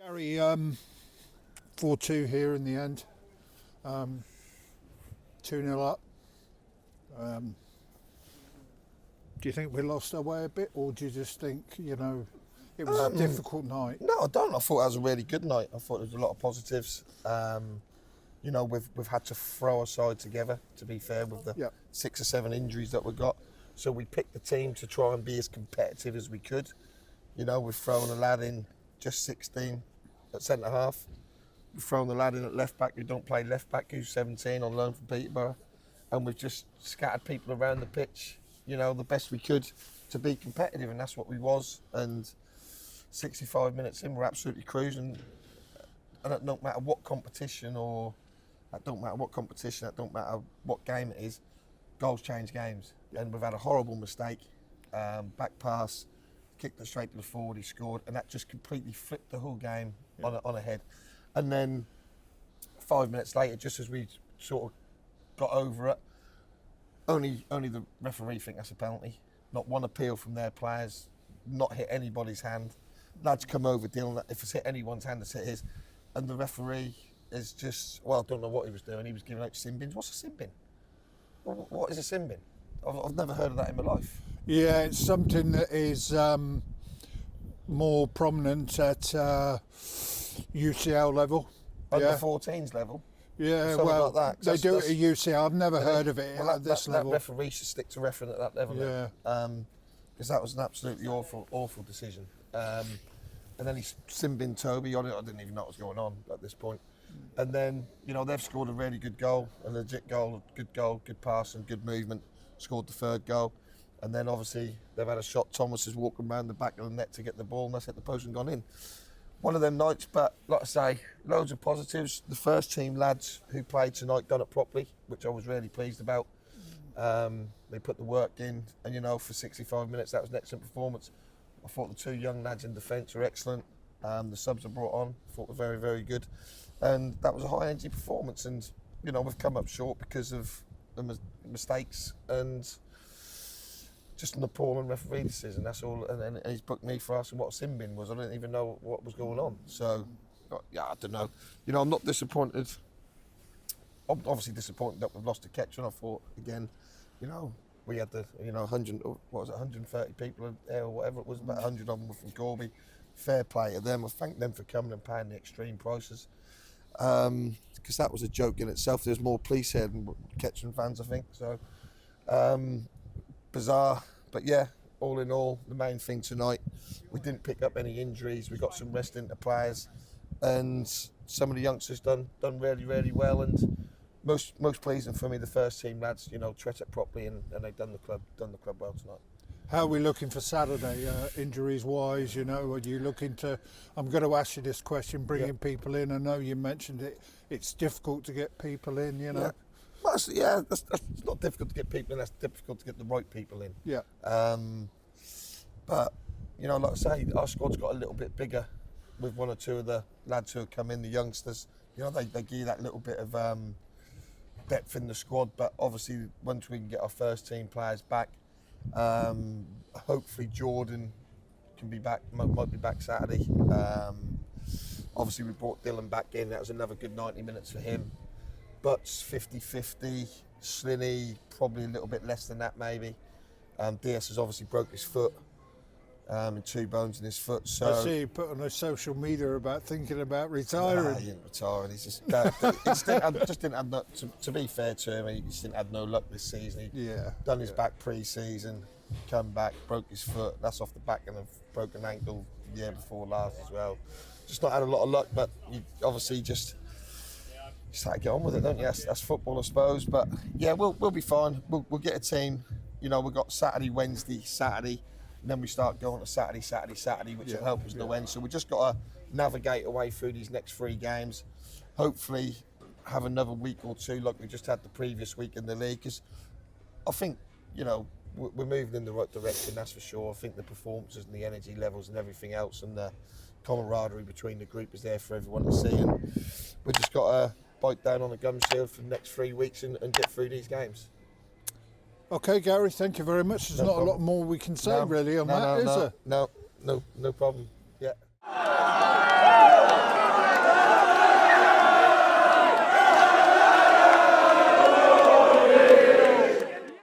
Gary, 4-2 here in the end, 2-0 up. Do you think we lost our way a bit, or do you just think, it was a difficult night? No, I don't. I thought it was a really good night. I thought there was a lot of positives. We've had to throw our side together, to be fair, with the 6 or 7 injuries that we got. So we picked the team to try and be as competitive as we could. We've thrown a lad in just 16 at centre half. We've thrown the lad in at left back who don't play left back, who's 17 on loan from Peterborough. And we've just scattered people around the pitch, the best we could to be competitive, and that's what we was. And 65 minutes in, we're absolutely cruising. And it don't matter what competition, that don't matter what game it is, goals change games. And we've had a horrible mistake, back pass, kicked it straight to the forward, he scored, and that just completely flipped the whole game on a head. And then 5 minutes later, just as we sort of got over it, only the referee think that's a penalty. Not one appeal from their players, not hit anybody's hand. Lads come over, Dylan, if it's hit anyone's hand, it's hit his. And the referee is just, I don't know what he was doing. He was giving out sin bins. What's a sin bin? What is a sin bin? I've never heard of that in my life. Yeah, it's something that is more prominent at UCL level. Under 14s level. Yeah, something well, like that. they do it at UCL. I've never heard of it at this level. That referee should stick to refereeing at that level. Yeah. Because that was an absolutely awful decision. And then he sin bin Toby. I didn't even know what was going on at this point. And then, they've scored a really good goal, a legit goal, good pass and good movement. Scored the third goal. And then obviously they've had a shot. Thomas is walking around the back of the net to get the ball, and that's hit the post and gone in. One of them nights, but like I say, loads of positives. The first team lads who played tonight done it properly, which I was really pleased about. They put the work in, and for 65 minutes that was an excellent performance. I thought the 2 young lads in defence were excellent. The subs I brought on, I thought were very, very good. And that was a high energy performance, and we've come up short because of the mistakes and just an appalling referee decision, that's all. And he's booked me for asking what a sin bin was. I didn't even know what was going on. So, I don't know. I'm not disappointed. I'm obviously disappointed that we've lost to Kettering. I thought, again, we had the, 130 people there or whatever it was, about 100 of them were from Corby. Fair play to them. I thank them for coming and paying the extreme prices. Because that was a joke in itself. There's more police here than Kettering fans, I think. So, bizarre, but yeah, all in all, the main thing tonight, we didn't pick up any injuries. We got some rest into players, and some of the youngsters done really, really well. And most pleasing for me, the first team lads, treat it properly, and they've done the club well tonight. How are we looking for Saturday, injuries wise? Are you looking to? I'm going to ask you this question, bringing people in. I know you mentioned it. It's difficult to get people in. Yeah. Well, that's not difficult to get people in. That's difficult to get the right people in. Yeah. But like I say, our squad's got a little bit bigger with 1 or 2 of the lads who have come in, the youngsters. They give you that little bit of depth in the squad. But obviously, once we can get our first team players back, hopefully Jordan can be back. Might be back Saturday. Obviously, we brought Dylan back in. That was another good 90 minutes for him. Butts 50-50, Slinny probably a little bit less than that maybe. DS has obviously broke his foot, and 2 bones in his foot. So I see you put on a social media about thinking about retiring. He didn't retire. He's just didn't have no, to be fair to him, he just didn't have no luck this season. He done his back pre-season, come back, broke his foot. That's off the back of a broken ankle the year before last as well. Just not had a lot of luck, but you obviously just had to get on with it, don't you? That's football, I suppose. But yeah, we'll be fine. We'll get a team. We've got Saturday, Wednesday, Saturday, and then we start going to Saturday, which will help us no end. So we just got to navigate away through these next 3 games. Hopefully, have another week or 2 like we just had the previous week in the league. Because I think we're moving in the right direction. That's for sure. I think the performances and the energy levels and everything else and the camaraderie between the group is there for everyone to see. And we just got to bite down on the gum shield for the next 3 weeks and get through these games. Okay, Gary, thank you very much. There's not a lot more we can say really on that, is there? No problem. Yeah.